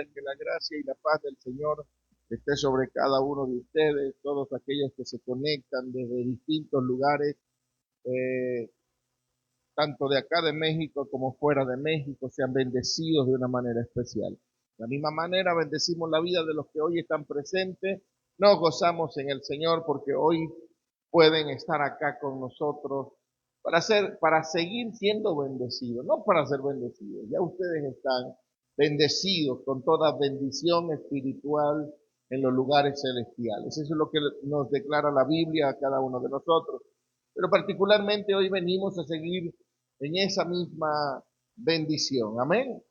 Que la gracia y la paz del Señor esté sobre cada uno de ustedes, todos aquellos que se conectan desde distintos lugares, eh, tanto de acá de México como fuera de México, sean bendecidos de una manera especial. De la misma manera, bendecimos la vida de los que hoy están presentes. Nos gozamos en el Señor porque hoy pueden estar acá con nosotros para seguir siendo bendecidos, no para ser bendecidos. Ya ustedes están bendecidos con toda bendición espiritual en los lugares celestiales. Eso es lo que nos declara la Biblia a cada uno de nosotros. Pero particularmente hoy venimos a seguir en esa misma bendición. Amén.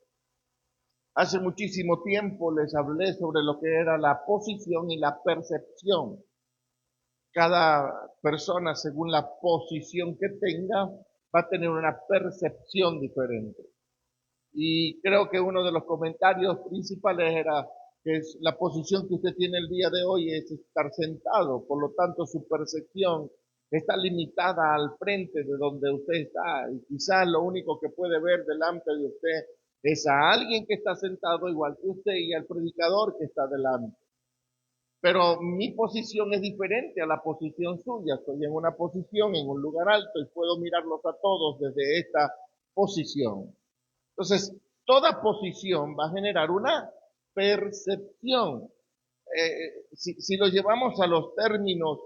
Hace muchísimo tiempo les hablé sobre lo que era la posición y la percepción. Cada persona, según la posición que tenga, va a tener una percepción diferente. Y creo que uno de los comentarios principales era que la posición que usted tiene el día de hoy es estar sentado, por lo tanto su percepción está limitada al frente de donde usted está y quizás lo único que puede ver delante de usted es a alguien que está sentado igual que usted y al predicador que está delante. Pero mi posición es diferente a la posición suya. Estoy en una posición, en un lugar alto y puedo mirarlos a todos desde esta posición. Entonces, toda posición va a generar una percepción. Si lo llevamos a los términos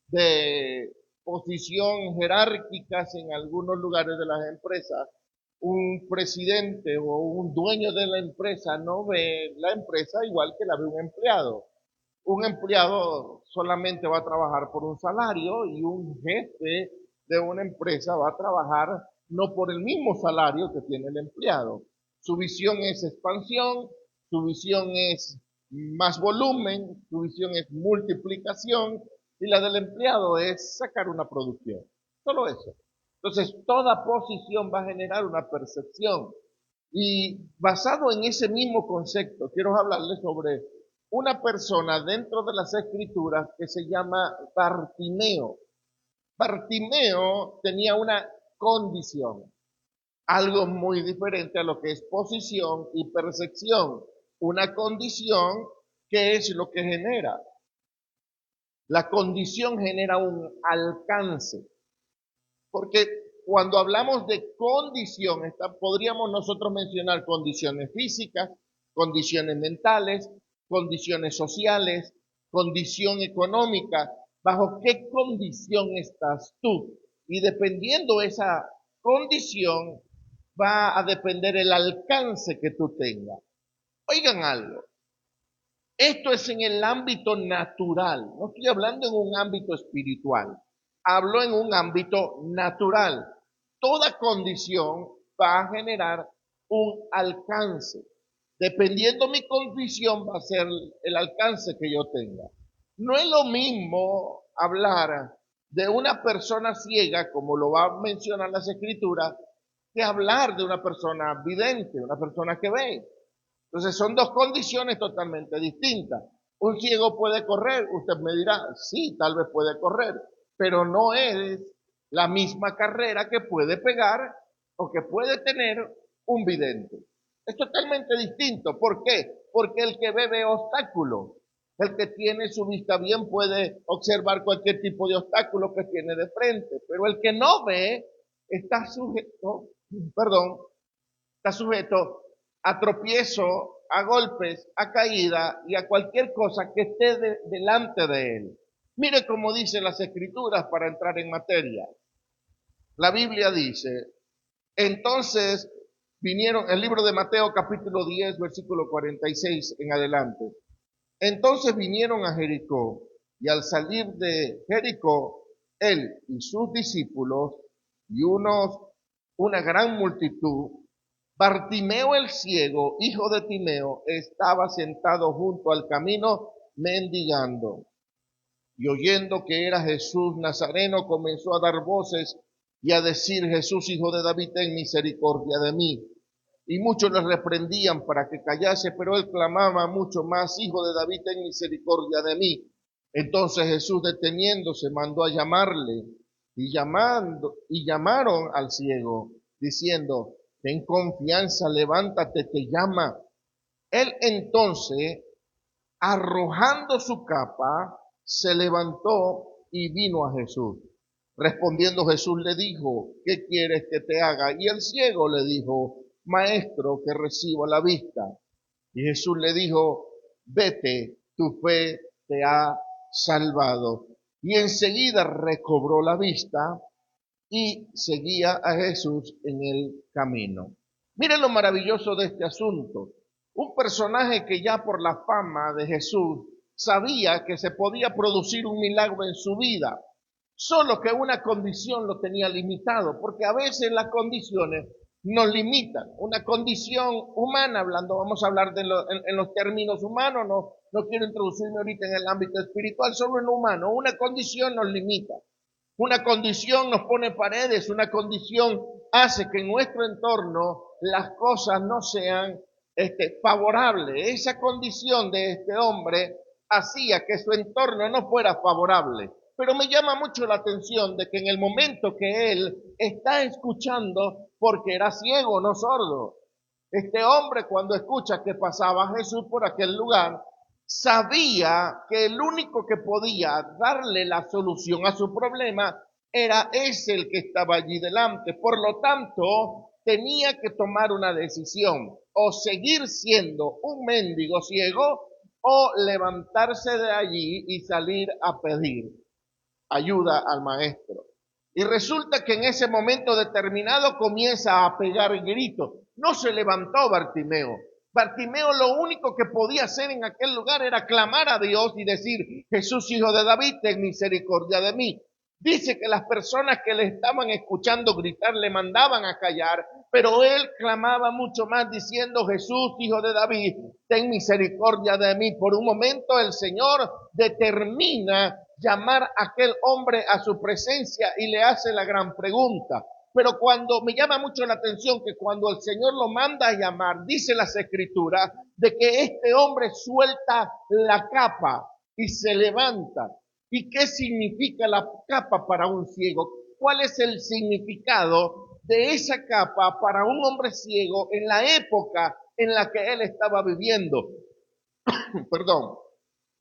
de posición jerárquicas en algunos lugares de las empresas, un presidente o un dueño de la empresa no ve la empresa igual que la ve un empleado. Un empleado solamente va a trabajar por un salario y un jefe de una empresa va a trabajar no por el mismo salario que tiene el empleado. Su visión es expansión, su visión es más volumen, su visión es multiplicación y la del empleado es sacar una producción. Solo eso. Entonces, toda posición va a generar una percepción. Y basado en ese mismo concepto, quiero hablarles sobre una persona dentro de las escrituras que se llama Bartimeo. Bartimeo tenía una condición, algo muy diferente a lo que es posición y percepción. Una condición que es lo que genera. La condición genera un alcance, porque cuando hablamos de condición, podríamos nosotros mencionar condiciones físicas, condiciones mentales, condiciones sociales, condición económica. ¿Bajo qué condición estás tú? Y dependiendo esa condición, va a depender el alcance que tú tengas. Oigan algo, esto es en el ámbito natural, no estoy hablando en un ámbito espiritual, hablo en un ámbito natural. Toda condición va a generar un alcance. Dependiendo mi condición va a ser el alcance que yo tenga. No es lo mismo hablar de una persona ciega, como lo va a mencionar las escrituras, que hablar de una persona vidente, una persona que ve. Entonces son dos condiciones totalmente distintas. Un ciego puede correr, usted me dirá, sí, tal vez puede correr, pero no es la misma carrera que puede pegar o que puede tener un vidente. Es totalmente distinto. ¿Por qué? Porque el que ve obstáculos. El que tiene su vista bien puede observar cualquier tipo de obstáculo que tiene de frente, pero el que no ve está sujeto, perdón, está sujeto a tropiezo, a golpes, a caída y a cualquier cosa que esté delante de él. Mire cómo dicen las escrituras para entrar en materia. La Biblia dice, entonces vinieron, el libro de Mateo capítulo 10, versículo 46 en adelante. Entonces vinieron a Jericó y al salir de Jericó, él y sus discípulos y una gran multitud, Bartimeo el ciego, hijo de Timeo, estaba sentado junto al camino mendigando. Y oyendo que era Jesús Nazareno, comenzó a dar voces y a decir, Jesús, hijo de David, ten misericordia de mí. Y muchos le reprendían para que callase, pero él clamaba mucho más, hijo de David, ten misericordia de mí. Entonces Jesús, deteniéndose, mandó a llamarle, y llamaron al ciego, diciendo, ten confianza, levántate, te llama. Él entonces, arrojando su capa, se levantó y vino a Jesús. Respondiendo Jesús le dijo, ¿qué quieres que te haga? Y el ciego le dijo, Maestro, que reciba la vista. Y Jesús le dijo, vete, tu fe te ha salvado. Y enseguida recobró la vista y seguía a Jesús en el camino. Miren lo maravilloso de este asunto. Un personaje que ya por la fama de Jesús sabía que se podía producir un milagro en su vida, solo que una condición lo tenía limitado, porque a veces las condiciones nos limitan. Una condición humana, hablando, vamos a hablar en los términos humanos, no quiero introducirme ahorita en el ámbito espiritual, solo en lo humano. Una condición nos limita. Una condición nos pone paredes, una condición hace que en nuestro entorno las cosas no sean favorables. Esa condición de este hombre hacía que su entorno no fuera favorable. Pero me llama mucho la atención de que en el momento que él está escuchando, porque era ciego, no sordo, este hombre cuando escucha que pasaba Jesús por aquel lugar, sabía que el único que podía darle la solución a su problema era ese el que estaba allí delante. Por lo tanto, tenía que tomar una decisión, o seguir siendo un mendigo ciego, o levantarse de allí y salir a pedir ayuda al maestro. Y resulta que en ese momento determinado comienza a pegar gritos. No se levantó Bartimeo. Bartimeo lo único que podía hacer en aquel lugar era clamar a Dios y decir, Jesús, hijo de David, ten misericordia de mí. Dice que las personas que le estaban escuchando gritar le mandaban a callar, pero él clamaba mucho más diciendo, Jesús, hijo de David, ten misericordia de mí. Por un momento el Señor determina llamar a aquel hombre a su presencia y le hace la gran pregunta. Pero cuando me llama mucho la atención que cuando el Señor lo manda a llamar, dice las Escrituras, de que este hombre suelta la capa y se levanta. ¿Y qué significa la capa para un ciego? ¿Cuál es el significado de esa capa para un hombre ciego en la época en la que él estaba viviendo? Perdón.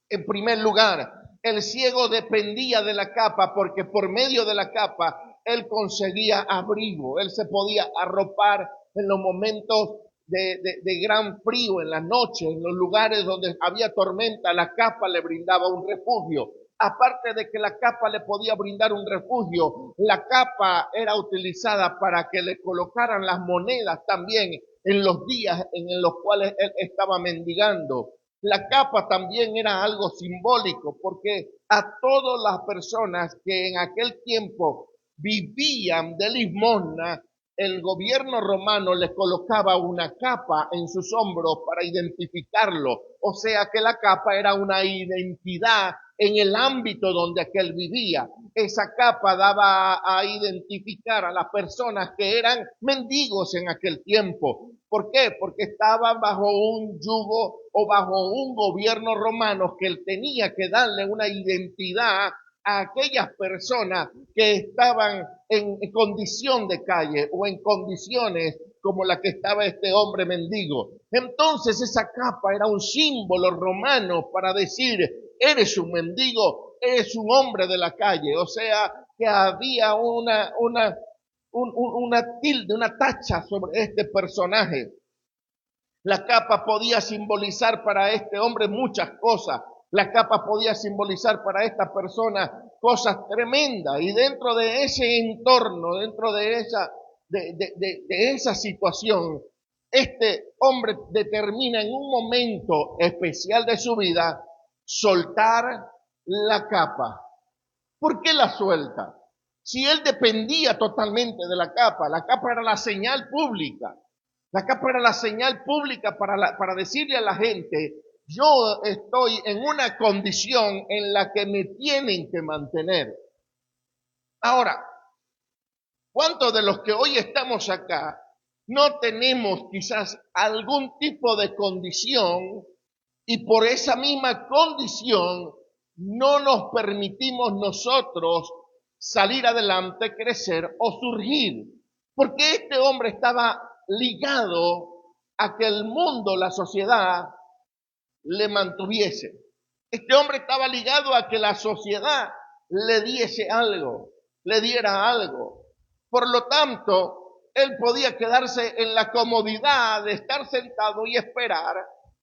En primer lugar, el ciego dependía de la capa porque por medio de la capa él conseguía abrigo, él se podía arropar en los momentos de gran frío, en la noche, en los lugares donde había tormenta, la capa le brindaba un refugio. Aparte de que la capa le podía brindar un refugio, la capa era utilizada para que le colocaran las monedas también en los días en los cuales él estaba mendigando. La capa también era algo simbólico porque a todas las personas que en aquel tiempo vivían de limosna, el gobierno romano les colocaba una capa en sus hombros para identificarlo. O sea que la capa era una identidad en el ámbito donde aquel vivía. Esa capa daba a identificar a las personas que eran mendigos en aquel tiempo. ¿Por qué? Porque estaban bajo un yugo o bajo un gobierno romano que él tenía que darle una identidad a aquellas personas que estaban en condición de calle o en condiciones como la que estaba este hombre mendigo. Entonces esa capa era un símbolo romano para decir, eres un mendigo, eres un hombre de la calle. O sea que había una tilde, una tacha sobre este personaje. La capa podía simbolizar para este hombre muchas cosas. La capa podía simbolizar para esta persona cosas tremendas. Y dentro de ese entorno, dentro de esa situación, este hombre determina en un momento especial de su vida soltar la capa. ¿Por qué la suelta? Si él dependía totalmente de la capa era la señal pública. La capa era la señal pública para decirle a la gente, yo estoy en una condición en la que me tienen que mantener. Ahora, ¿cuántos de los que hoy estamos acá no tenemos quizás algún tipo de condición y por esa misma condición no nos permitimos nosotros salir adelante, crecer o surgir? Porque este hombre estaba ligado a que el mundo, la sociedad, le mantuviese. Este hombre estaba ligado a que la sociedad le diese algo, le diera algo. Por lo tanto, él podía quedarse en la comodidad de estar sentado y esperar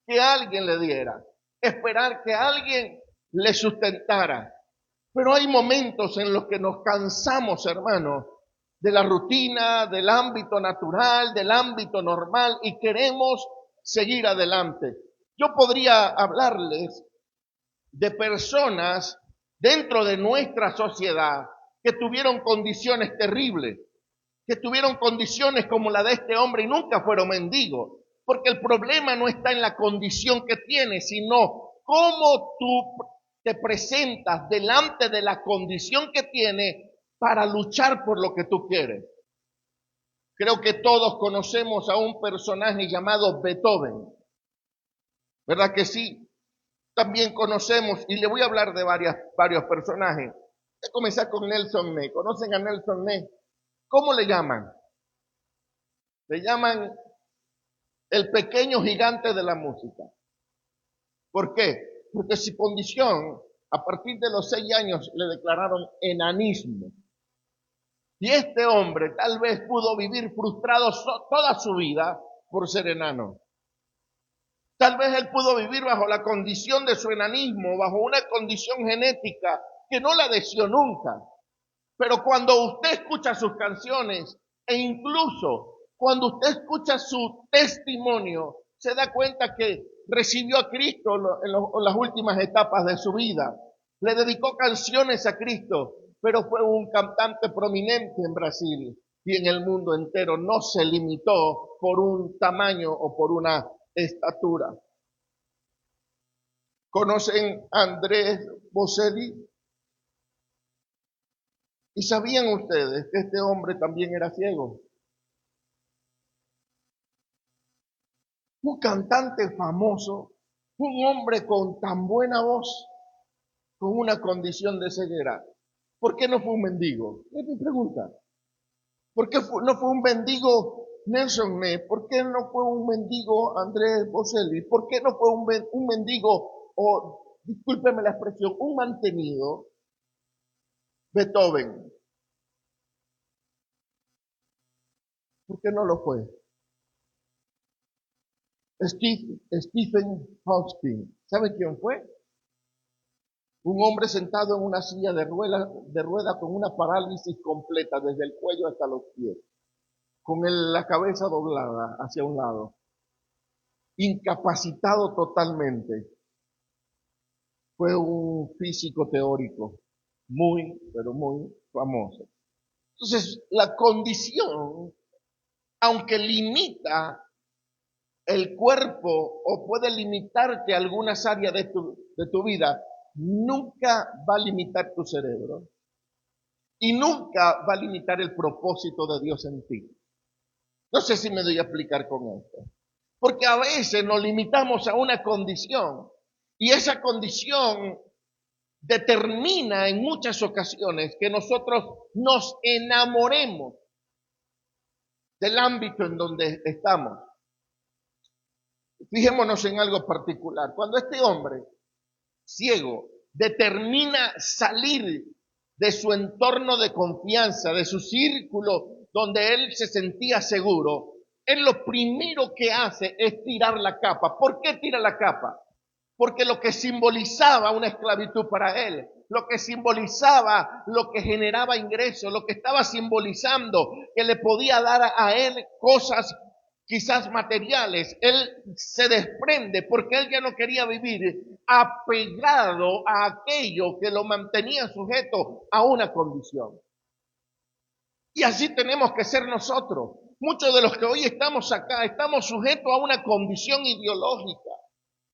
que alguien le diera, esperar que alguien le sustentara. Pero hay momentos en los que nos cansamos, hermanos, de la rutina, del ámbito natural, del ámbito normal y queremos seguir adelante. Yo podría hablarles de personas dentro de nuestra sociedad que tuvieron condiciones terribles, que tuvieron condiciones como la de este hombre y nunca fueron mendigos, porque el problema no está en la condición que tienes, sino cómo tú te presentas delante de la condición que tienes para luchar por lo que tú quieres. Creo que todos conocemos a un personaje llamado Beethoven, ¿verdad que sí? También conocemos, y le voy a hablar de varios personajes. Voy a comenzar con Nelson Ney. ¿Conocen a Nelson Ney? ¿Cómo le llaman? Le llaman el pequeño gigante de la música. ¿Por qué? Porque su condición, a partir de los 6 años, le declararon enanismo. Y este hombre tal vez pudo vivir frustrado toda su vida por ser enano. Tal vez él pudo vivir bajo la condición de su enanismo, bajo una condición genética que no la deseó nunca. Pero cuando usted escucha sus canciones e incluso cuando usted escucha su testimonio, se da cuenta que recibió a Cristo en las últimas etapas de su vida. Le dedicó canciones a Cristo, pero fue un cantante prominente en Brasil y en el mundo entero. No se limitó por un tamaño o por una estatura. ¿Conocen a Andrés Bocelli? ¿Y sabían ustedes que este hombre también era ciego? Un cantante famoso, un hombre con tan buena voz, con una condición de ceguera. ¿Por qué no fue un mendigo? Es mi pregunta. ¿Por qué no fue un mendigo Nelson Ney? ¿Por qué no fue un mendigo Andrés Bocelli? ¿Por qué no fue un mendigo, o discúlpeme la expresión, un mantenido Beethoven? ¿Por qué no lo fue? Stephen Hawking, ¿sabe quién fue? Un hombre sentado en una silla de rueda con una parálisis completa desde el cuello hasta los pies, con la cabeza doblada hacia un lado, incapacitado totalmente. Fue un físico teórico muy, pero muy famoso. Entonces, la condición, aunque limita el cuerpo o puede limitarte algunas áreas de tu vida, nunca va a limitar tu cerebro y nunca va a limitar el propósito de Dios en ti. No sé si me doy a explicar con esto. Porque a veces nos limitamos a una condición y esa condición determina en muchas ocasiones que nosotros nos enamoremos del ámbito en donde estamos. Fijémonos en algo particular. Cuando este hombre ciego determina salir de su entorno de confianza, de su círculo donde él se sentía seguro, él lo primero que hace es tirar la capa. ¿Por qué tira la capa? Porque lo que simbolizaba una esclavitud para él, lo que simbolizaba, lo que generaba ingresos, lo que estaba simbolizando que le podía dar a él cosas quizás materiales, él se desprende porque él ya no quería vivir apegado a aquello que lo mantenía sujeto a una condición. Y así tenemos que ser nosotros. Muchos de los que hoy estamos acá estamos sujetos a una condición ideológica.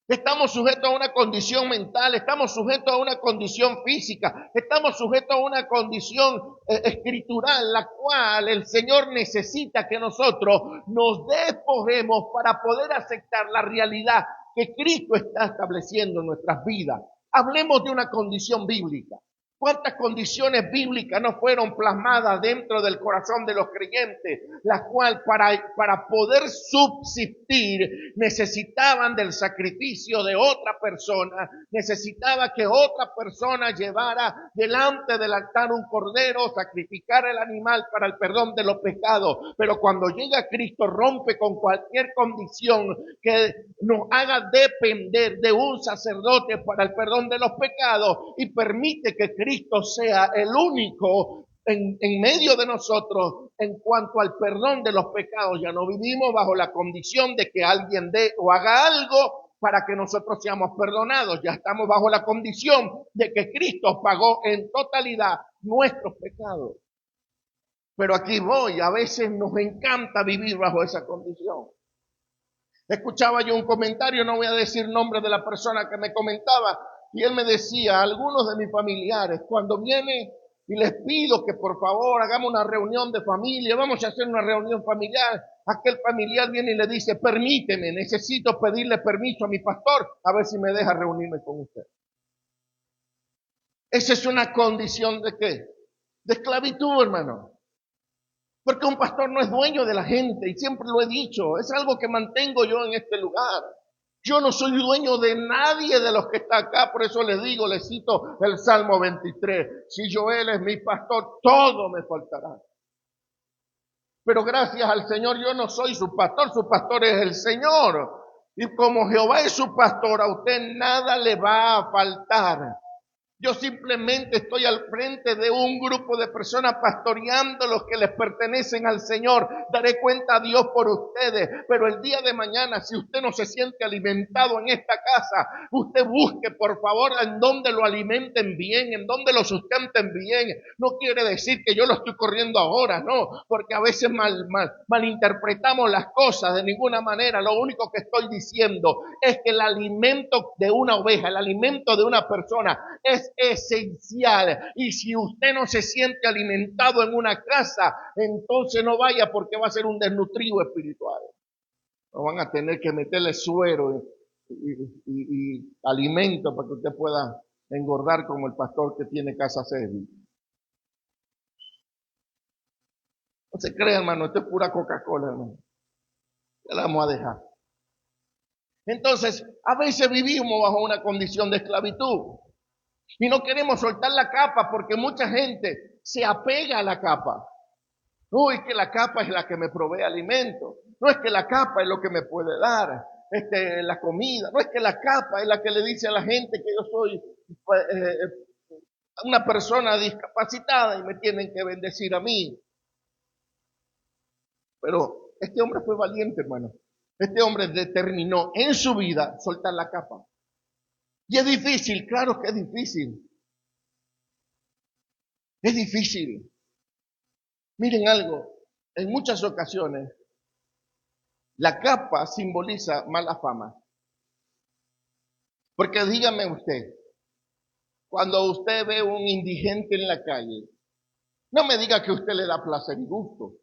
Estamos sujetos a una condición mental, estamos sujetos a una condición física, estamos sujetos a una condición escritural, la cual el Señor necesita que nosotros nos despojemos para poder aceptar la realidad que Cristo está estableciendo en nuestras vidas. Hablemos de una condición bíblica. ¿Cuántas condiciones bíblicas no fueron plasmadas dentro del corazón de los creyentes? Las cuales para poder subsistir necesitaban del sacrificio de otra persona, necesitaba que otra persona llevara delante del altar un cordero, sacrificara el animal para el perdón de los pecados. Pero cuando llega Cristo rompe con cualquier condición que nos haga depender de un sacerdote para el perdón de los pecados y permite que Cristo sea el único en medio de nosotros en cuanto al perdón de los pecados. Ya no vivimos bajo la condición de que alguien dé o haga algo para que nosotros seamos perdonados. Ya estamos bajo la condición de que Cristo pagó en totalidad nuestros pecados. Pero aquí voy, a veces nos encanta vivir bajo esa condición. Escuchaba yo un comentario, no voy a decir nombre de la persona que me comentaba, y él me decía, algunos de mis familiares, cuando viene y les pido que por favor hagamos una reunión de familia, vamos a hacer una reunión familiar, aquel familiar viene y le dice, permíteme, necesito pedirle permiso a mi pastor, a ver si me deja reunirme con usted. Esa es una condición de ¿qué? De esclavitud, hermano. Porque un pastor no es dueño de la gente, y siempre lo he dicho, es algo que mantengo yo en este lugar. Yo no soy dueño de nadie de los que está acá, por eso les digo, les cito el Salmo 23. Si Joel es mi pastor, todo me faltará. Pero gracias al Señor yo no soy su pastor es el Señor. Y como Jehová es su pastor, a usted nada le va a faltar. Yo simplemente estoy al frente de un grupo de personas pastoreando los que les pertenecen al Señor. Daré cuenta a Dios por ustedes. Pero el día de mañana, si usted no se siente alimentado en esta casa, usted busque por favor en donde lo alimenten bien, en donde lo sustenten bien. No quiere decir que yo lo estoy corriendo ahora, no. Porque a veces malinterpretamos las cosas de ninguna manera. Lo único que estoy diciendo es que el alimento de una oveja, el alimento de una persona es esencial, y si usted no se siente alimentado en una casa, entonces no vaya, porque va a ser un desnutrido espiritual. No van a tener que meterle suero y alimento para que usted pueda engordar como el pastor que tiene casa seria. No se crea, hermano, esto es pura Coca-Cola, hermano. Ya la vamos a dejar. Entonces, a veces vivimos bajo una condición de esclavitud. Y no queremos soltar la capa porque mucha gente se apega a la capa. No es que la capa es la que me provee alimento. No es que la capa es lo que me puede dar la comida. No es que la capa es la que le dice a la gente que yo soy una persona discapacitada y me tienen que bendecir a mí. Pero este hombre fue valiente, hermano. Este hombre determinó en su vida soltar la capa. Y es difícil, claro que es difícil. Es difícil. Miren algo, en muchas ocasiones la capa simboliza mala fama. Porque dígame usted, cuando usted ve un indigente en la calle, no me diga que usted le da placer y gusto.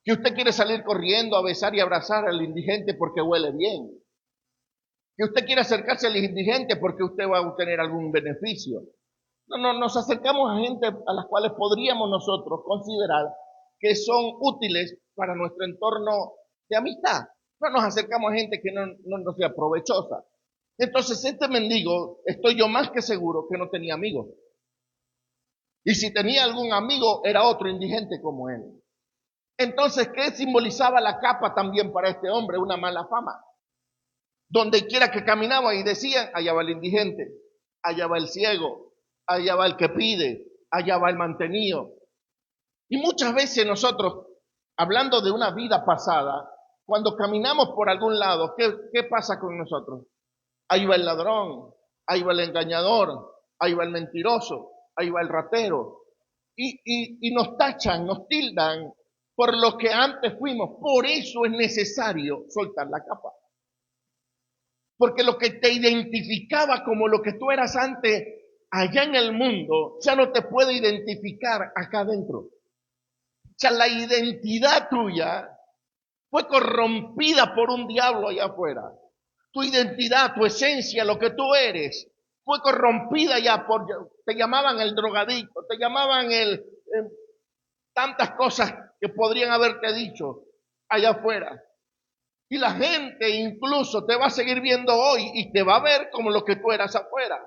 Que usted quiere salir corriendo a besar y abrazar al indigente porque huele bien. Que usted quiere acercarse al indigente porque usted va a obtener algún beneficio. No, nos acercamos a gente a las cuales podríamos nosotros considerar que son útiles para nuestro entorno de amistad. No nos acercamos a gente que no nos sea provechosa. Entonces, este mendigo, estoy yo más que seguro que no tenía amigos. Y si tenía algún amigo, era otro indigente como él. Entonces, ¿qué simbolizaba la capa también para este hombre? Una mala fama. Donde quiera que caminaba y decían, allá va el indigente, allá va el ciego, allá va el que pide, allá va el mantenido. Y muchas veces nosotros, hablando de una vida pasada, cuando caminamos por algún lado, ¿qué pasa con nosotros? Ahí va el ladrón, ahí va el engañador, ahí va el mentiroso, ahí va el ratero. Y nos tachan, nos tildan por lo que antes fuimos. Por eso es necesario soltar la capa. Porque lo que te identificaba como lo que tú eras antes allá en el mundo, ya no te puede identificar acá adentro. O sea, la identidad tuya fue corrompida por un diablo allá afuera. Tu identidad, tu esencia, lo que tú eres, fue corrompida ya te llamaban el drogadicto, te llamaban tantas cosas que podrían haberte dicho allá afuera. Y la gente incluso te va a seguir viendo hoy y te va a ver como lo que tú eras afuera.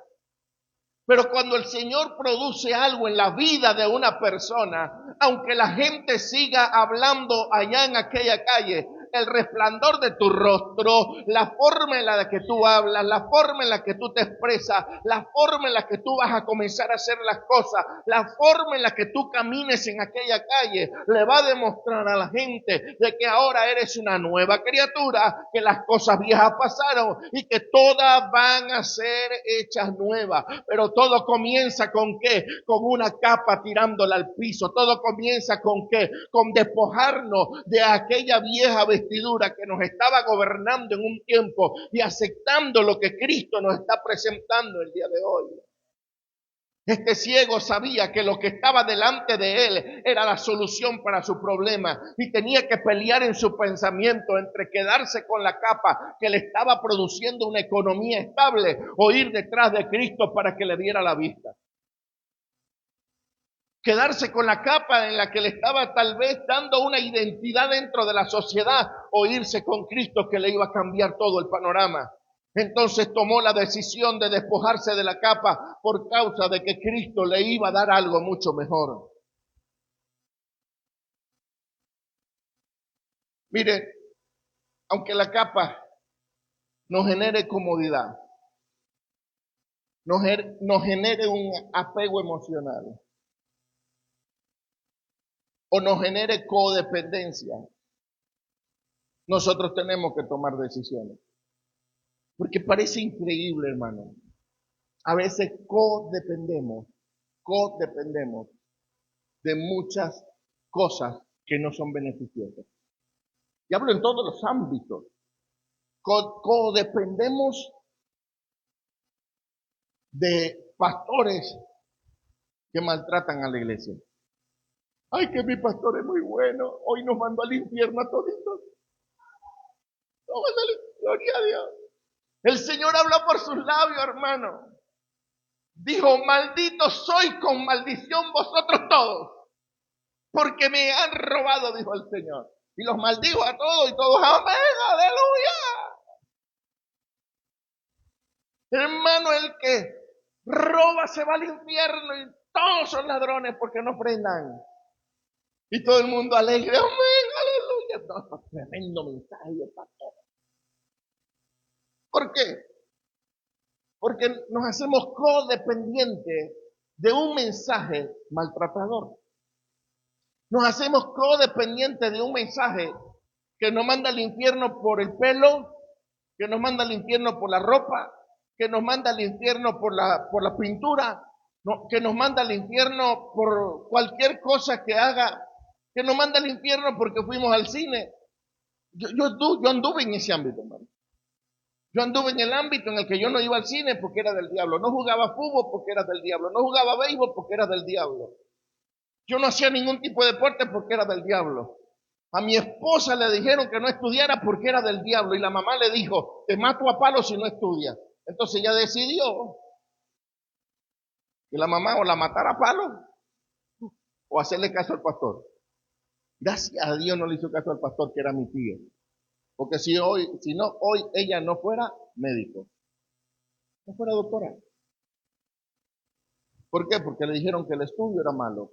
Pero cuando el Señor produce algo en la vida de una persona, aunque la gente siga hablando allá en aquella calle, el resplandor de tu rostro, la forma en la que tú hablas, la forma en la que tú te expresas, la forma en la que tú vas a comenzar a hacer las cosas, la forma en la que tú camines en aquella calle, le va a demostrar a la gente de que ahora eres una nueva criatura, que las cosas viejas pasaron y que todas van a ser hechas nuevas. Pero todo comienza ¿con qué? Con una capa tirándola al piso. Todo comienza ¿con qué? Con despojarnos de aquella vieja vestidura que nos estaba gobernando en un tiempo y aceptando lo que Cristo nos está presentando el día de hoy. Este ciego sabía que lo que estaba delante de él era la solución para su problema y tenía que pelear en su pensamiento entre quedarse con la capa que le estaba produciendo una economía estable o ir detrás de Cristo para que le diera la vista. Quedarse con la capa en la que le estaba tal vez dando una identidad dentro de la sociedad o irse con Cristo que le iba a cambiar todo el panorama. Entonces tomó la decisión de despojarse de la capa por causa de que Cristo le iba a dar algo mucho mejor. Mire, aunque la capa nos genere comodidad, nos genere un apego emocional o nos genere codependencia, nosotros tenemos que tomar decisiones. Porque parece increíble, hermano. A veces codependemos de muchas cosas que no son beneficiosas. Y hablo en todos los ámbitos. Codependemos de pastores que maltratan a la iglesia. Ay, que mi pastor es muy bueno. Hoy nos mandó al infierno a toditos. Gloria a Dios. El Señor habla por sus labios, hermano. Dijo, maldito sois con maldición vosotros todos, porque me han robado, dijo el Señor. Y los maldijo a todos y todos, amén, aleluya. Hermano, el que roba se va al infierno y todos son ladrones porque no frenan. Y todo el mundo alegre, amén, aleluya. No, tremendo mensaje, pastor. ¿Por qué? Porque nos hacemos codependientes de un mensaje maltratador. Nos hacemos codependientes de un mensaje que nos manda al infierno por el pelo, que nos manda al infierno por la ropa, que nos manda al infierno por la pintura, que nos manda al infierno por cualquier cosa que haga, que nos manda al infierno porque fuimos al cine. Yo anduve en ese ámbito, hermano. Yo anduve en el ámbito en el que yo no iba al cine porque era del diablo, no jugaba fútbol porque era del diablo, no jugaba béisbol porque era del diablo. Yo no hacía ningún tipo de deporte porque era del diablo. A mi esposa le dijeron que no estudiara porque era del diablo y la mamá le dijo, te mato a palos si no estudias. Entonces ella decidió que la mamá o la matara a palos o hacerle caso al pastor. Gracias a Dios no le hizo caso al pastor, que era mi tío. Porque si hoy ella no fuera médico, no fuera doctora. ¿Por qué? Porque le dijeron que el estudio era malo.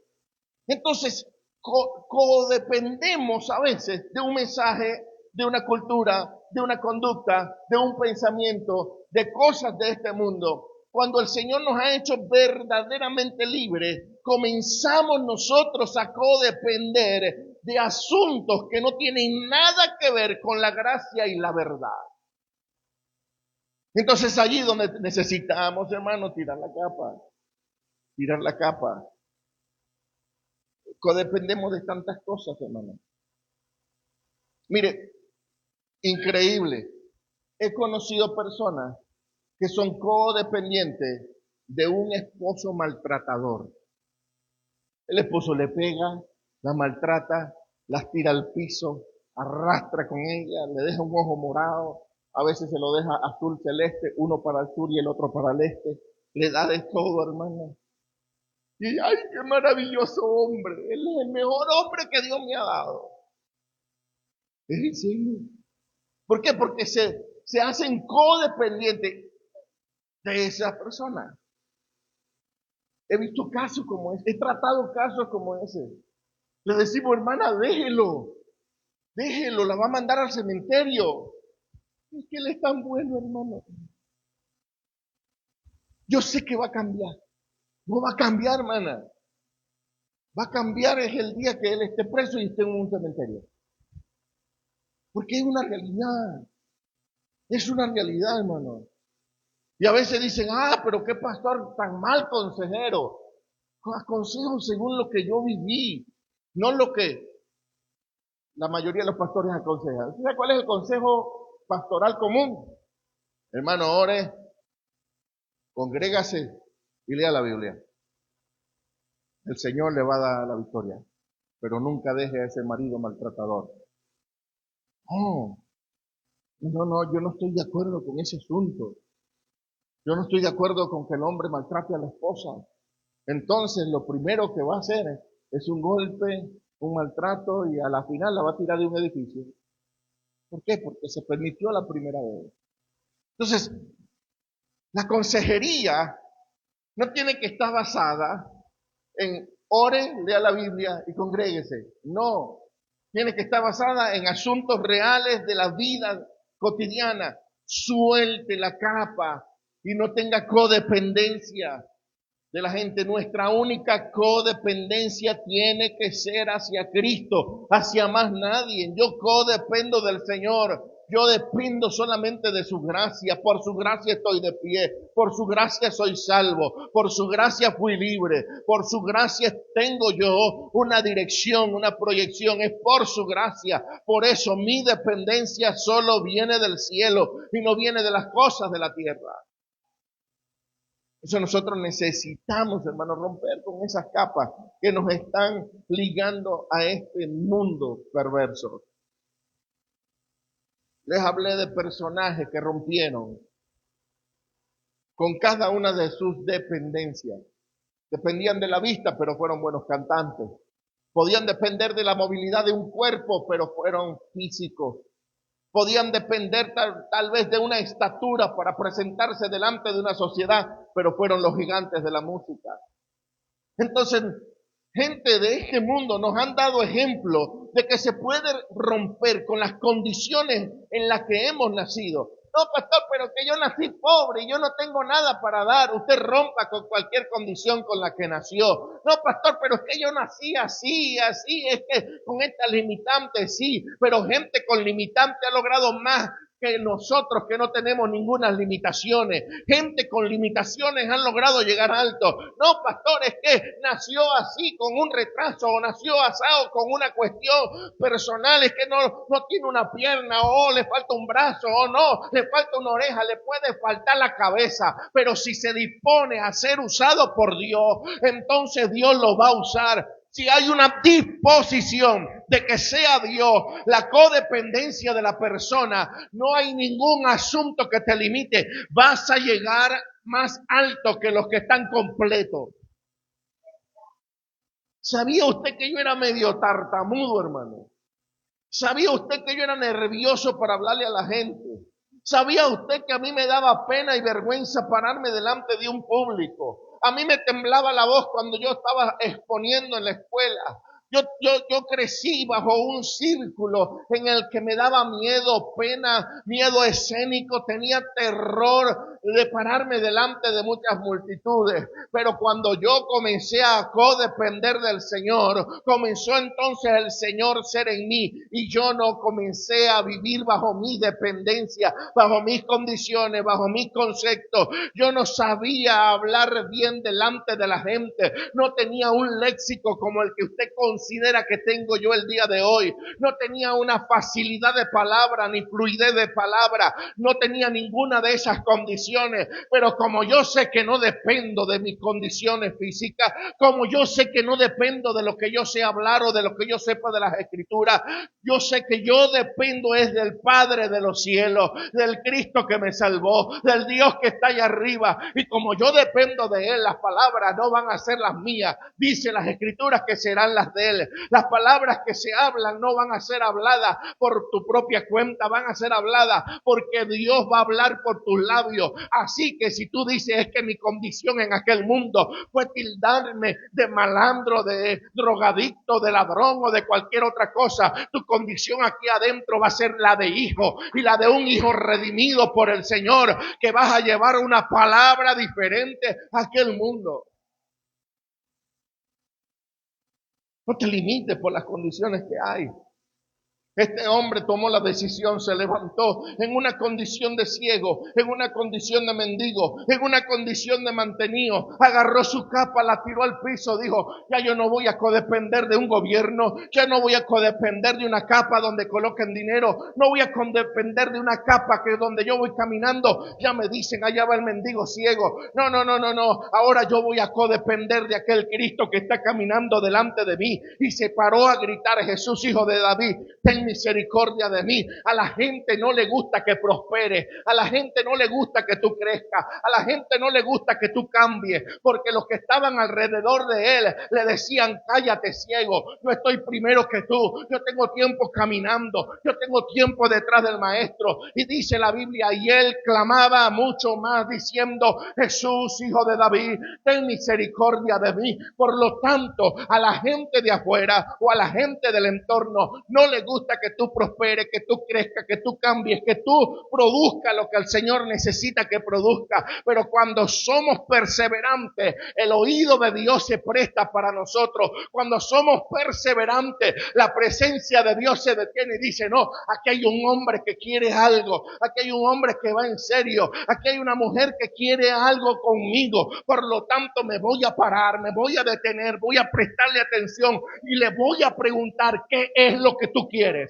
Entonces, codependemos a veces de un mensaje, de una cultura, de una conducta, de un pensamiento, de cosas de este mundo. Cuando el Señor nos ha hecho verdaderamente libres, comenzamos nosotros a codepender de asuntos que no tienen nada que ver con la gracia y la verdad. Entonces allí donde necesitamos, hermano, tirar la capa. Codependemos de tantas cosas, hermano. Mire, increíble. He conocido personas que son codependientes de un esposo maltratador. El esposo le pega, la maltrata, las tira al piso, arrastra con ella, le deja un ojo morado, a veces se lo deja azul celeste, uno para el sur y el otro para el este. le da de todo, hermano. Y ay, qué maravilloso hombre. Él es el mejor hombre que Dios me ha dado. Es el Señor. ¿Por qué? Porque se hacen codependientes de esa persona. He visto casos como ese, he tratado casos como ese. Le decimos, hermana, déjelo, la va a mandar al cementerio. Es que él es tan bueno, hermano. Yo sé que va a cambiar. No va a cambiar, hermana. Va a cambiar es el día que él esté preso y esté en un cementerio. Porque es una realidad. Es una realidad, hermano. Y a veces dicen, pero qué pastor tan mal consejero. Aconsejo según lo que yo viví, no lo que la mayoría de los pastores aconsejan. ¿Sabe cuál es el consejo pastoral común? Hermano, ore, congrégase y lea la Biblia. El Señor le va a dar la victoria, pero nunca deje a ese marido maltratador. No, yo no estoy de acuerdo con ese asunto. Yo no estoy de acuerdo con que el hombre maltrate a la esposa. Entonces, lo primero que va a hacer es un golpe, un maltrato y a la final la va a tirar de un edificio. ¿Por qué? Porque se permitió la primera vez. Entonces, la consejería no tiene que estar basada en ore, lea la Biblia y congréguese. No, tiene que estar basada en asuntos reales de la vida cotidiana. Suelte la capa y no tenga codependencia de la gente. Nuestra única codependencia tiene que ser hacia Cristo, hacia más nadie. Yo codependo del Señor. Yo dependo solamente de su gracia. Por su gracia estoy de pie. Por su gracia soy salvo. Por su gracia fui libre. Por su gracia tengo yo una dirección, una proyección. Es por su gracia. Por eso mi dependencia solo viene del cielo y no viene de las cosas de la tierra. Eso nosotros necesitamos, hermanos, romper con esas capas que nos están ligando a este mundo perverso. Les hablé de personajes que rompieron con cada una de sus dependencias. Dependían de la vista, pero fueron buenos cantantes. Podían depender de la movilidad de un cuerpo, pero fueron físicos. Podían depender tal vez de una estatura para presentarse delante de una sociedad, pero fueron los gigantes de la música. Entonces, gente de este mundo nos han dado ejemplo de que se puede romper con las condiciones en las que hemos nacido. No, pastor, pero que yo nací pobre y yo no tengo nada para dar. Usted rompa con cualquier condición con la que nació. No, pastor, pero es que yo nací así, es que con estas limitantes sí, pero gente con limitantes ha logrado más que nosotros que no tenemos ninguna limitaciones. Gente con limitaciones han logrado llegar alto. No, pastor, es que nació así con un retraso o nació asado con una cuestión personal, es que no tiene una pierna o le falta un brazo o no, le falta una oreja, le puede faltar la cabeza, pero si se dispone a ser usado por Dios, entonces Dios lo va a usar. Si hay una disposición de que sea Dios la codependencia de la persona, no hay ningún asunto que te limite. Vas a llegar más alto que los que están completos. ¿Sabía usted que yo era medio tartamudo, hermano? ¿Sabía usted que yo era nervioso para hablarle a la gente? ¿Sabía usted que a mí me daba pena y vergüenza pararme delante de un público? A mí me temblaba la voz cuando yo estaba exponiendo en la escuela. Yo crecí bajo un círculo en el que me daba miedo, pena, miedo escénico, tenía terror de pararme delante de muchas multitudes. Pero cuando yo comencé a codepender del Señor, comenzó entonces el Señor ser en mí y yo no comencé a vivir bajo mi dependencia, bajo mis condiciones, bajo mis conceptos. Yo no sabía hablar bien delante de la gente, no tenía un léxico como el que usted considera que tengo yo el día de hoy. No tenía una facilidad de palabra ni fluidez de palabra. No tenía ninguna de esas condiciones. Pero como yo sé que no dependo de mis condiciones físicas, como yo sé que no dependo de lo que yo sé hablar o de lo que yo sepa de las Escrituras, yo sé que yo dependo es del Padre de los cielos, del Cristo que me salvó, del Dios que está allá arriba. Y como yo dependo de Él, las palabras no van a ser las mías. Dice las Escrituras que serán las de Él. Las palabras que se hablan no van a ser habladas por tu propia cuenta, van a ser habladas porque Dios va a hablar por tus labios. Así que si tú dices es que mi condición en aquel mundo fue tildarme de malandro, de drogadicto, de ladrón o de cualquier otra cosa, tu condición aquí adentro va a ser la de hijo, y la de un hijo redimido por el Señor, que vas a llevar una palabra diferente a aquel mundo. No te limites por las condiciones que hay. Este hombre tomó la decisión, se levantó en una condición de ciego, en una condición de mendigo, en una condición de mantenido, agarró su capa, la tiró al piso, dijo, ya yo no voy a codepender de un gobierno, ya no voy a codepender de una capa donde coloquen dinero, no voy a codepender de una capa que donde yo voy caminando, ya me dicen, allá va el mendigo ciego. No, ahora yo voy a codepender de aquel Cristo que está caminando delante de mí. Y se paró a gritar, Jesús, hijo de David, ten misericordia de mí. A la gente no le gusta que prospere, a la gente no le gusta que tú crezcas, a la gente no le gusta que tú cambies, porque los que estaban alrededor de él le decían, cállate ciego, yo estoy primero que tú, yo tengo tiempo caminando, yo tengo tiempo detrás del maestro. Y dice la Biblia, y él clamaba mucho más diciendo, Jesús, hijo de David, ten misericordia de mí. Por lo tanto, a la gente de afuera o a la gente del entorno no le gusta que tú prosperes, que tú crezcas, que tú cambies, que tú produzcas lo que el Señor necesita que produzca. Pero cuando somos perseverantes, el oído de Dios se presta para nosotros. Cuando somos perseverantes, la presencia de Dios se detiene y dice, no, aquí hay un hombre que quiere algo, aquí hay un hombre que va en serio, aquí hay una mujer que quiere algo conmigo. Por lo tanto, me voy a parar, me voy a detener, voy a prestarle atención y le voy a preguntar qué es lo que tú quieres.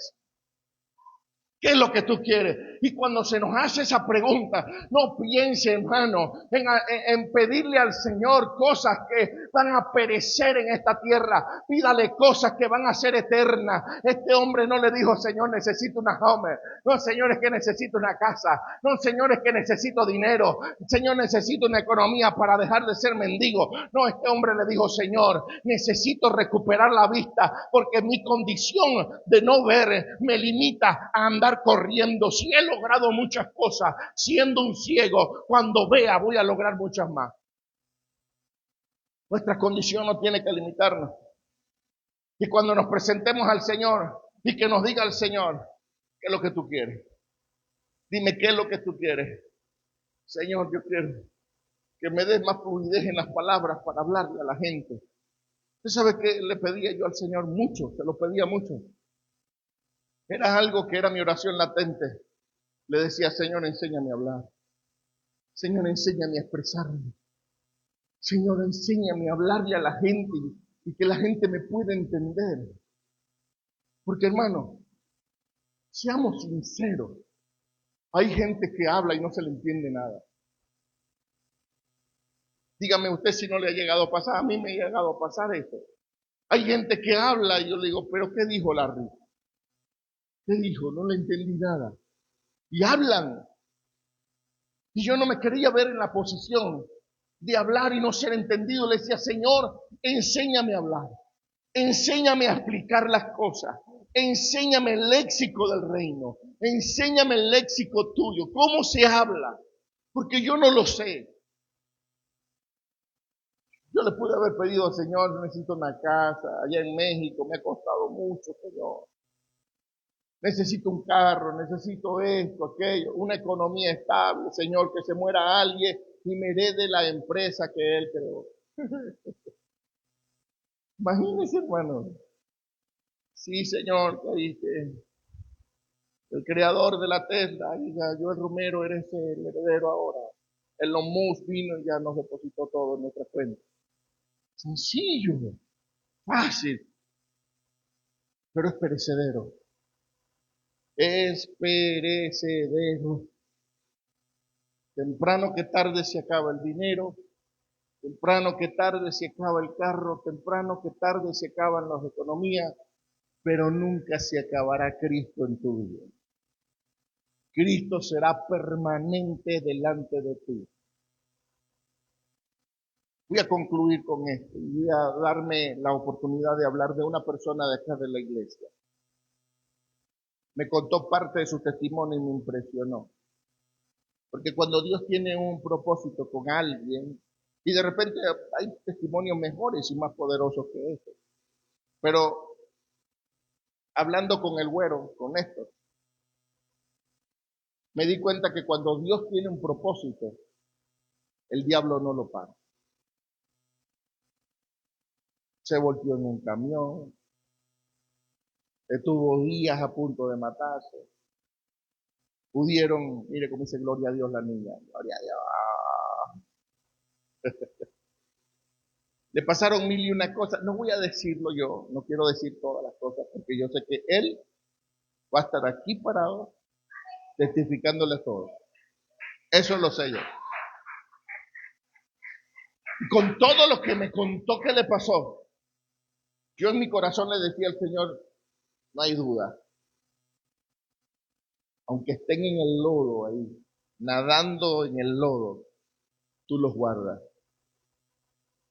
¿Qué es lo que tú quieres? Y cuando se nos hace esa pregunta, no piense, hermano, en pedirle al Señor cosas que van a perecer en esta tierra. Pídale cosas que van a ser eternas. Este hombre no le dijo, Señor, necesito una Hummer. No, Señor, es que necesito una casa. No, Señor, es que necesito dinero. Señor, necesito una economía para dejar de ser mendigo. No, este hombre le dijo, Señor, necesito recuperar la vista porque mi condición de no ver me limita a andar corriendo. Si he logrado muchas cosas siendo un ciego, cuando vea voy a lograr muchas más. Nuestra condición no tiene que limitarnos. Y cuando nos presentemos al Señor y que nos diga el Señor, ¿qué es lo que tú quieres? Dime qué es lo que tú quieres. Señor, yo quiero que me des más fluidez en las palabras para hablarle a la gente. ¿Usted sabe qué le pedía yo al Señor? Mucho, se lo pedía mucho. Era algo que era mi oración latente. Le decía, Señor, enséñame a hablar. Señor, enséñame a expresarme. Señor, enséñame a hablarle a la gente y que la gente me pueda entender. Porque, hermano, seamos sinceros. Hay gente que habla y no se le entiende nada. Dígame usted si no le ha llegado a pasar. A mí me ha llegado a pasar esto. Hay gente que habla y yo le digo, ¿pero qué dijo Larry? ¿Qué dijo? No le entendí nada. Y hablan. Y yo no me quería ver en la posición de hablar y no ser entendido. Le decía, Señor, enséñame a hablar. Enséñame a explicar las cosas. Enséñame el léxico del reino. Enséñame el léxico tuyo. ¿Cómo se habla? Porque yo no lo sé. Yo le pude haber pedido al Señor, necesito una casa allá en México. Me ha costado mucho, Señor. Necesito un carro, necesito esto, aquello, una economía estable, Señor, que se muera alguien y me herede la empresa que Él creó. Imagínense, hermano. Sí, Señor, que el creador de la Tesla, Joel Romero, eres el heredero ahora. Elon Musk vino y ya nos depositó todo en nuestra cuenta. Sencillo, fácil. pero es perecedero. Es perecedero. Temprano que tarde se acaba el dinero, temprano que tarde se acaba el carro, temprano que tarde se acaban las economías, pero nunca se acabará Cristo en tu vida. Cristo será permanente delante de ti. Voy a concluir con esto y voy a darme la oportunidad de hablar de una persona de acá de la iglesia. Me contó parte de su testimonio y me impresionó. Porque cuando Dios tiene un propósito con alguien, y de repente hay testimonios mejores y más poderosos que este. Pero hablando con el güero, con Néstor, me di cuenta que cuando Dios tiene un propósito, el diablo no lo para. Se volteó en un camión, estuvo días a punto de matarse. Pudieron, mire cómo dice gloria a Dios la niña, gloria a Dios. Le pasaron mil y una cosas, no voy a decirlo yo, no quiero decir todas las cosas, porque yo sé que él va a estar aquí parado, testificándole todo. Eso lo sé yo. Y con todo lo que me contó que le pasó, yo en mi corazón le decía al Señor, no hay duda, aunque estén en el lodo ahí, nadando en el lodo, tú los guardas,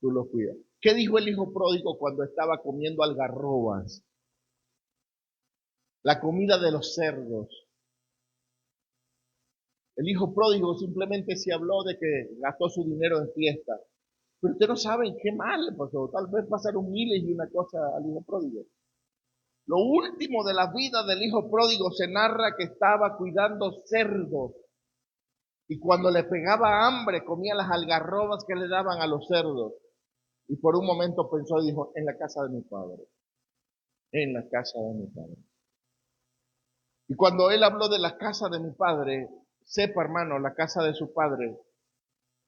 tú los cuidas. ¿Qué dijo el hijo pródigo cuando estaba comiendo algarrobas? La comida de los cerdos. El hijo pródigo simplemente se habló de que gastó su dinero en fiesta. Pero usted no sabe qué mal le pasó. Tal vez pasaron miles y una cosa al hijo pródigo. Lo último de la vida del hijo pródigo se narra que estaba cuidando cerdos. Y cuando le pegaba hambre, comía las algarrobas que le daban a los cerdos. Y por un momento pensó y dijo, en la casa de mi padre. En la casa de mi padre. Y cuando él habló de la casa de mi padre, sepa hermano, la casa de su padre,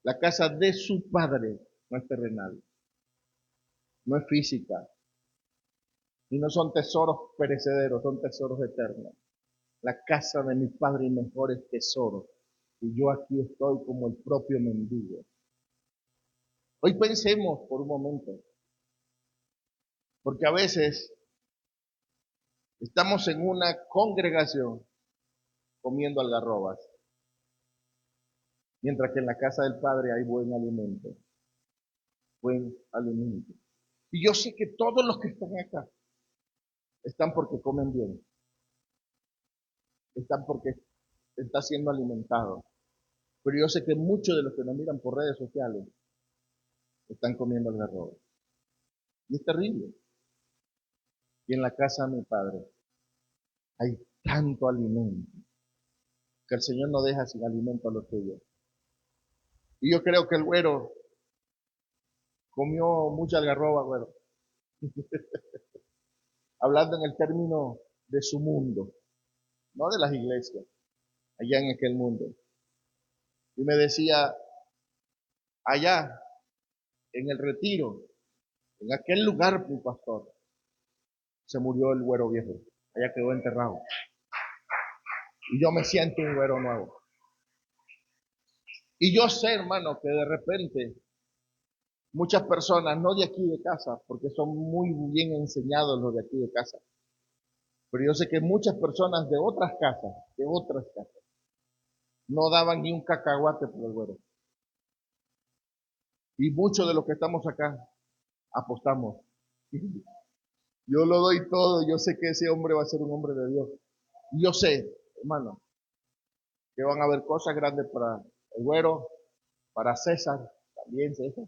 la casa de su padre no es terrenal, no es física, y no son tesoros perecederos, son tesoros eternos. La casa de mi padre y mejores tesoros. Y yo aquí estoy como el propio mendigo. Hoy pensemos por un momento, porque a veces estamos en una congregación comiendo algarrobas, mientras que en la casa del Padre hay buen alimento, buen alimento. Y yo sé que todos los que están acá están porque comen bien, están porque están siendo alimentados. Pero yo sé que muchos de los que nos miran por redes sociales están comiendo algarrobas. Y es terrible. Y en la casa de mi Padre hay tanto alimento que el Señor no deja sin alimento a los suyos. Y yo creo que el güero comió mucha algarroba, güero. Hablando en el término de su mundo, no de las iglesias, allá en aquel mundo. Y me decía, allá, en el retiro, en aquel lugar, mi pastor, se murió el güero viejo. Allá quedó enterrado. Y yo me siento un güero nuevo. Y yo sé, hermano, que de repente muchas personas, no de aquí de casa, porque son muy bien enseñados los de aquí de casa, pero yo sé que muchas personas de otras casas, no daban ni un cacahuate por el güero. Y muchos de los que estamos acá apostamos. Yo lo doy todo, yo sé que ese hombre va a ser un hombre de Dios. Y yo sé, hermano, que van a haber cosas grandes para el güero, para César, también César.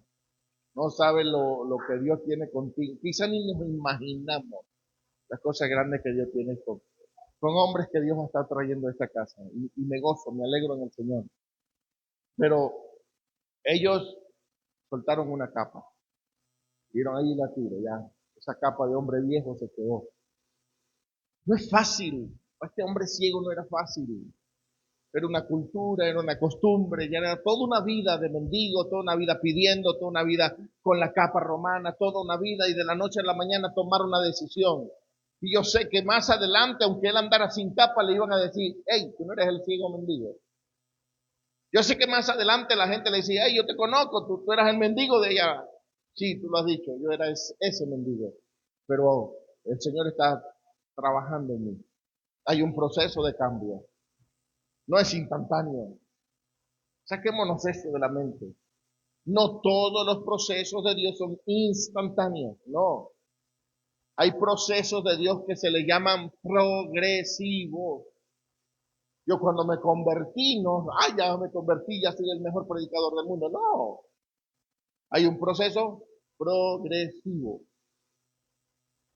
No sabe lo que Dios tiene contigo. Quizá ni nos imaginamos las cosas grandes que Dios tiene con hombres que Dios está trayendo a esta casa. Y me gozo, me alegro en el Señor. Pero ellos soltaron una capa. Vieron ahí la tiro, ya. Esa capa de hombre viejo se quedó. No es fácil. Para este hombre ciego no era fácil. Era una cultura, era una costumbre, ya era toda una vida de mendigo, toda una vida pidiendo, toda una vida con la capa romana, toda una vida y de la noche a la mañana tomar una decisión. Y yo sé que más adelante, aunque él andara sin capa, le iban a decir, hey, tú no eres el ciego mendigo. Yo sé que más adelante la gente le decía, hey, yo te conozco, tú eras el mendigo de ella. Sí, tú lo has dicho, yo era ese mendigo. Pero el Señor está trabajando en mí. Hay un proceso de cambio. No es instantáneo. Saquémonos esto de la mente. No todos los procesos de Dios son instantáneos. No. Hay procesos de Dios que se le llaman progresivos. Yo cuando me convertí, no, ay, ya me convertí, ya soy el mejor predicador del mundo. No. Hay un proceso progresivo.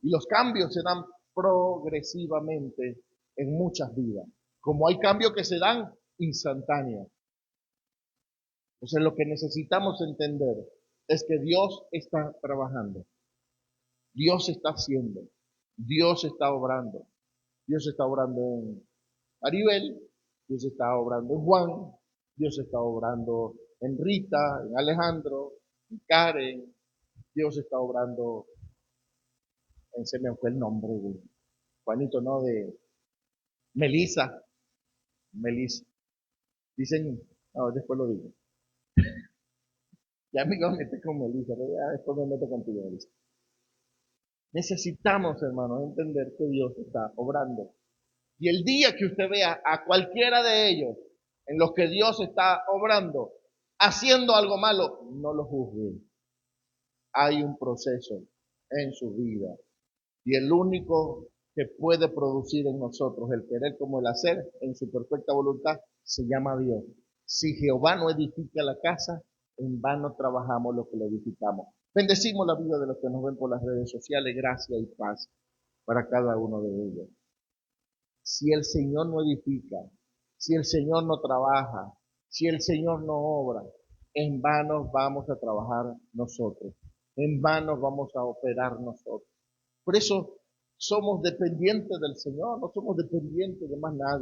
Y los cambios se dan progresivamente en muchas vidas. Como hay cambios que se dan instantáneos. Entonces lo que necesitamos entender es que Dios está trabajando. Dios está haciendo. Dios está obrando. Dios está obrando en Maribel. Dios está obrando en Juan. Dios está obrando en Rita, en Alejandro, en Karen. Dios está obrando en, se me fue el nombre de Juanito, ¿no? De Melissa. Melissa. Dicen, no, después lo digo. Ya me meto con Melissa, pero ya después me meto contigo, Melissa. Necesitamos, hermanos, entender que Dios está obrando. Y el día que usted vea a cualquiera de ellos en los que Dios está obrando, haciendo algo malo, no lo juzgue. Hay un proceso en su vida. Y el único que puede producir en nosotros el querer como el hacer, en su perfecta voluntad, se llama Dios. Si Jehová no edifica la casa, en vano trabajamos lo que lo edificamos. Bendecimos la vida de los que nos ven por las redes sociales. Gracia y paz para cada uno de ellos. Si el Señor no edifica, si el Señor no trabaja, si el Señor no obra, en vano vamos a trabajar nosotros. En vano vamos a operar nosotros. Por eso somos dependientes del Señor, no somos dependientes de más nadie.